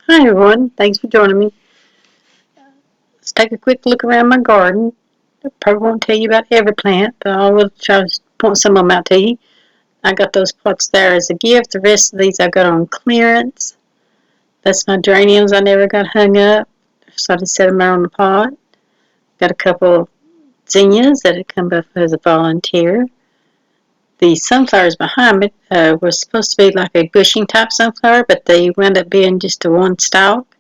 Hi everyone, thanks for joining me. Let's take a quick look around my garden. I probably won't tell you about every plant, but I will try to point some of them out to you. I got those pots there as a gift. The rest of these I got on clearance. That's my geraniums I never got hung up, so I just set them there on the pot. Got a couple zinnias that had come up as a volunteer. The sunflowers behind me were supposed to be like a bushing type sunflower, but they wound up being just a one stalk.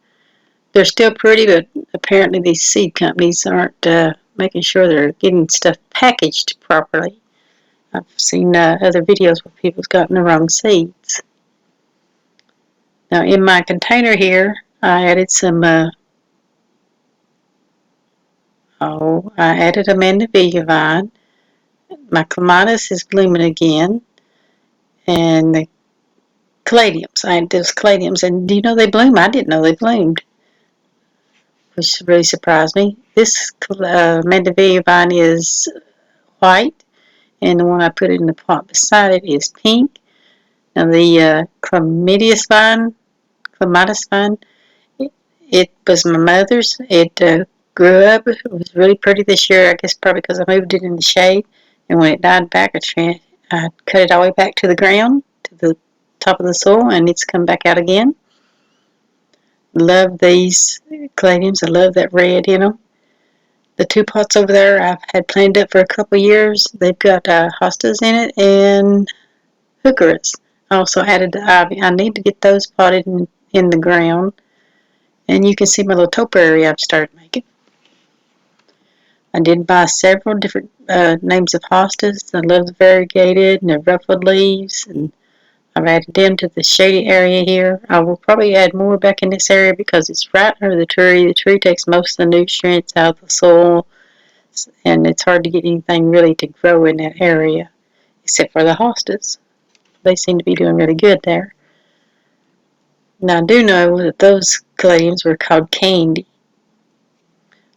They're still pretty, but apparently these seed companies aren't making sure they're getting stuff packaged properly. I've seen other videos where people's gotten the wrong seeds. Now in my container here, I added some, I added a mandevilla vine. My clematis is blooming again. And the caladiums, I added those caladiums. And do you know they bloom? I didn't know they bloomed, which really surprised me. This mandevilla vine is white, and the one I put in the pot beside it is pink. Now the clematis vine, it was my mother's. It grew up. It was really pretty this year. I guess probably because I moved it in the shade. And when it died back, I cut it all the way back to the ground, to the top of the soil, and it's come back out again. Love these caladiums. I love that red in them. The two pots over there I've had planted up for a couple of years. They've got hostas in it and heucheras. I also added the ivy. I need to get those potted in the ground. And you can see my little topiary I've started making. I did buy several different names of hostas. I love the variegated and the ruffled leaves. And I've added them to the shady area here. I will probably add more back in this area because it's right under the tree. The tree takes most of the nutrients out of the soil. And it's hard to get anything really to grow in that area, except for the hostas. They seem to be doing really good there. Now I do know that those caladiums were called candy.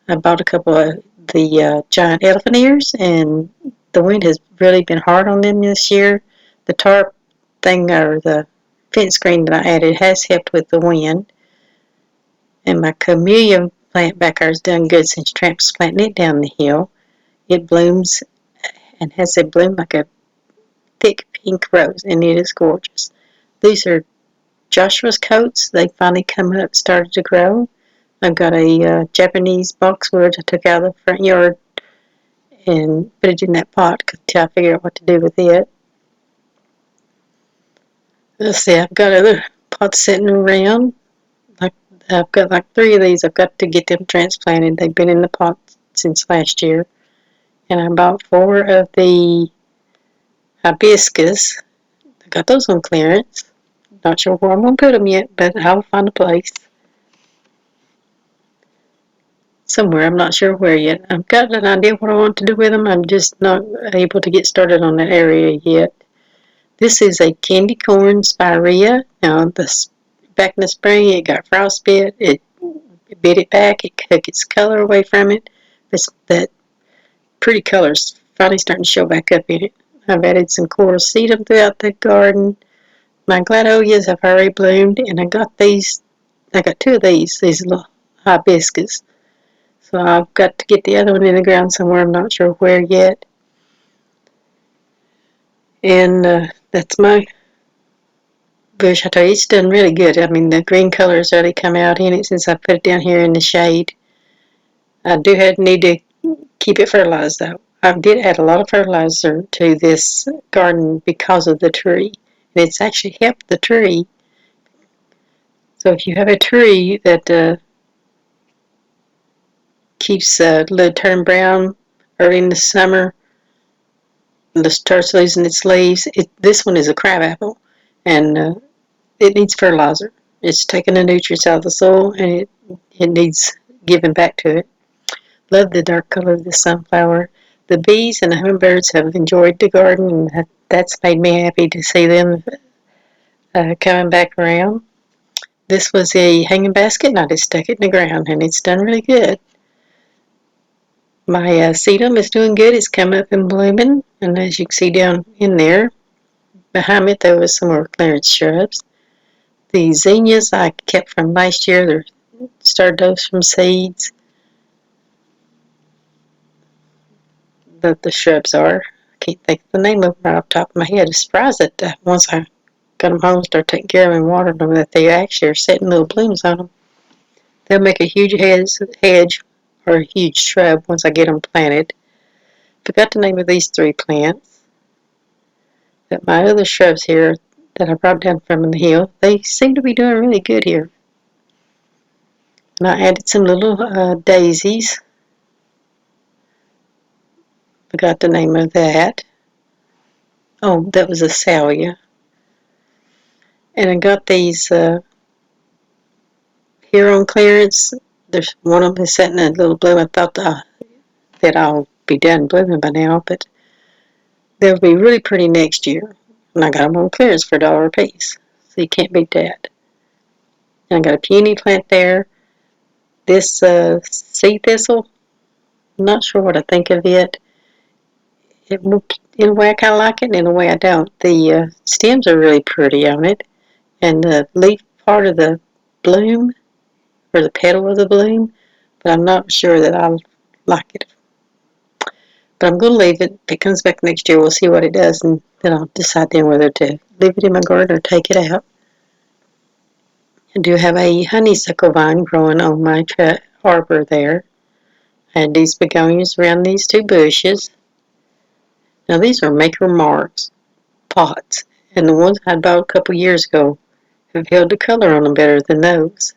I bought a couple of the giant elephant ears, and the wind has really been hard on them this year. The tarp thing, or the fence screen that I added, has helped with the wind. And my camellia plant back there has done good since transplanting it down the hill. It blooms and has a bloom like a thick pink rose, and it is gorgeous. These are Joshua's coats. They finally come up, started to grow. I've got a Japanese boxwood I took out of the front yard and put it in that pot until I figure out what to do with it. Let's see, I've got other pots sitting around. I've got like 3 of these. I've got to get them transplanted. They've been in the pot since last year. And I bought 4 of the hibiscus. I got those on clearance. Not sure where I'm going to put them yet, but I'll find a place. Somewhere, I'm not sure where yet. I've got an idea what I want to do with them. I'm just not able to get started on that area yet. This is a candy corn spirea. Now, back in the spring, it got frostbit. It bit it back. It took its color away from it. That pretty color's finally starting to show back up in it. I've added some coral sedum throughout the garden. My gladolias have already bloomed, and I got 2 of these little hibiscus. So I've got to get the other one in the ground somewhere. I'm not sure where yet. And that's my bush. I tell you, it's done really good. I mean, the green color's already come out in it since I put it down here in the shade. I do need to keep it fertilized, though. I did add a lot of fertilizer to this garden because of the tree. And it's actually helped the tree. So if you have a tree that keeps turn brown early in the summer, starts losing its leaves. This one is a crabapple, and it needs fertilizer. It's taking the nutrients out of the soil, and it needs giving back to it. Love the dark color of the sunflower. The bees and the hummingbirds have enjoyed the garden, and that's made me happy to see them coming back around. This was a hanging basket, and I just stuck it in the ground, and it's done really good. My sedum is doing good. It's come up and blooming, and as you can see down in there, behind it there was some more clearance shrubs. The zinnias I kept from last year. They started those from seeds. The shrubs are. I can't think of the name of them right off the top of my head. I'm surprised that once I got them home and started taking care of them and watering them, that they actually are setting little blooms on them. They'll make a huge hedge or a huge shrub once I get them planted. Forgot the name of these three plants. But my other shrubs here that I brought down from the hill, they seem to be doing really good here. And I added some little daisies. Forgot the name of that. Oh, that was a salvia. And I got these here on clearance. There's one of them is setting a little bloom. I thought that I'll be done blooming by now, but they'll be really pretty next year. And I got them on clearance for $1 a piece, so you can't beat that. And I got a peony plant there. This sea thistle, I'm not sure what I think of it. In a way I kind of like it, and in a way I don't. The stems are really pretty on it, and the leaf part of the bloom, or the petal of the bloom, but I'm not sure that I'll like it. But I'm going to leave it. If it comes back next year, we'll see what it does, and then I'll decide then whether to leave it in my garden or take it out. I do have a honeysuckle vine growing on my arbor there. I had these begonias around these two bushes. Now these are Maker Marks pots, and the ones I bought a couple years ago have held the color on them better than those.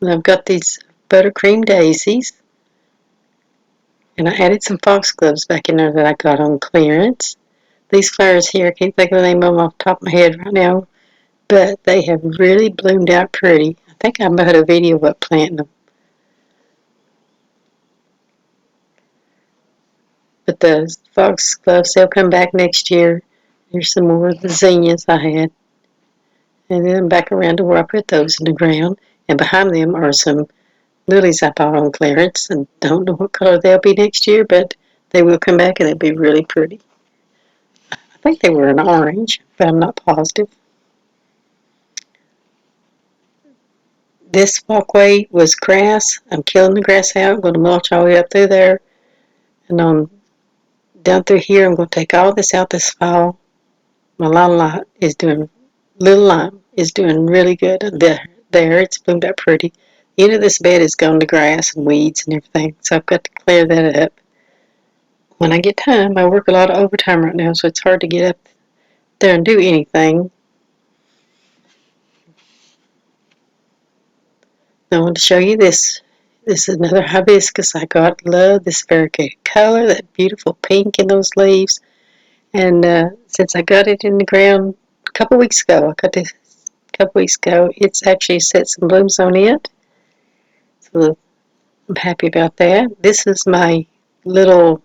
And I've got these buttercream daisies, and I added some foxgloves back in there that I got on clearance. These flowers here, I can't think of the name of them off the top of my head right now, but they have really bloomed out pretty. I think I made a video about planting them. But the foxgloves, they'll come back next year. Here's some more of the zinnias I had. And then back around to where I put those in the ground. And behind them are some lilies I bought on clearance. And don't know what color they'll be next year, but they will come back and they'll be really pretty. I think they were an orange, but I'm not positive. This walkway was grass. I'm killing the grass out. I'm going to mulch all the way up through there. And on down through here, I'm going to take all this out this fall. My little lime is doing really good. There, it's bloomed up pretty. The end of this bed is gone to grass and weeds and everything, so I've got to clear that up. When I get time, I work a lot of overtime right now, so it's hard to get up there and do anything. I want to show you this. This is another hibiscus I got. Love this variegated color, that beautiful pink in those leaves. And since I got it in the ground a couple weeks ago, it's actually set some blooms on it. So I'm happy about that. This is my little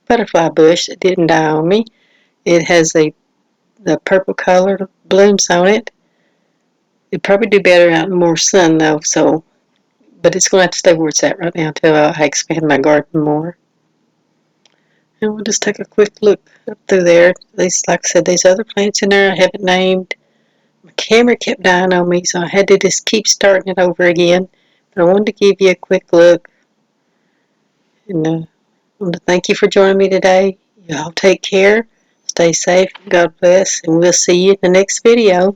butterfly bush that didn't die on me. It has the purple colored blooms on it. It'd probably do better out in more sun though, but it's going to have to stay where it's at right now until I expand my garden more. And we'll just take a quick look up through there. Like I said, there's other plants in there I haven't named. My camera kept dying on me, so I had to just keep starting it over again. But I wanted to give you a quick look. And I want to thank you for joining me today. Y'all take care. Stay safe. God bless. And we'll see you in the next video.